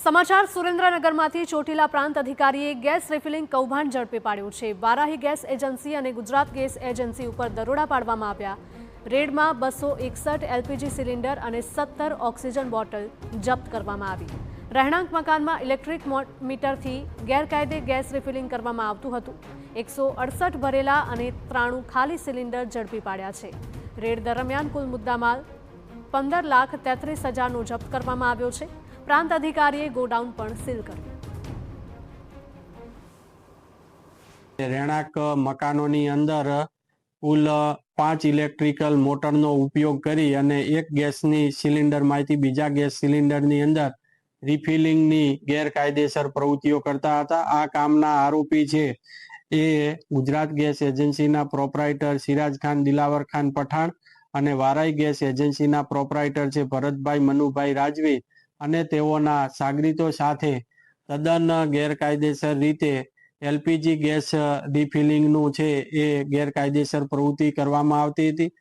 સમાચાર સુરેન્દ્રનગરમાંથી ચોટીલા પ્રાંત અધિકારીએ ગેસ રિફિલિંગ કૌભાંડ ઝડપી પાડ્યું છે। વારાહી ગેસ એજન્સી અને ગુજરાત ગેસ એજન્સી ઉપર દરોડા પાડવામાં આવ્યા। રેડમાં 261 એલપીજી સિલિન્ડર અને 17 ઓક્સિજન બોટલ જપ્ત કરવામાં આવી। રહેણાંક મકાનમાં ઇલેક્ટ્રિક મીટરથી ગેરકાયદે ગેસ રિફિલિંગ કરવામાં આવતું હતું। 168 ભરેલા અને 93 ખાલી સિલિન્ડર ઝડપી પાડ્યા છે। રેડ દરમિયાન કુલ મુદ્દામાલ 15,33,000નો જપ્ત કરવામાં આવ્યો છે। પ્રાંત અધિકારીએ ગોડાઉન પણ સીલ કર્યું। રહેણાંક મકાનોની અંદર કુલ 5 ઇલેક્ટ્રિકલ મોટરનો ઉપયોગ કરી અને એક ગેસની સિલિન્ડરમાંથી બીજા ગેસ સિલિન્ડરની અંદર રિફિલિંગની ગેરકાયદેસર પ્રવૃત્તિઓ કરતા હતા। આ કામના આરોપી છે એ ગુજરાત ગેસ એજન્સીના પ્રોપરાઇટર સિરાજ ખાન દિલાવર ખાન પઠાણ અને વારાઈ ગેસ એજન્સીના પ્રોપરાઇટર છે ભરતભાઈ મનુભાઈ રાજવી અને તેઓના સાગરીતો સાથે તદ્દન ગેરકાયદેસર રીતે એલપીજી ગેસ રિફિલિંગનું છે એ ગેરકાયદેસર પ્રવૃત્તિ કરવામાં આવતી હતી।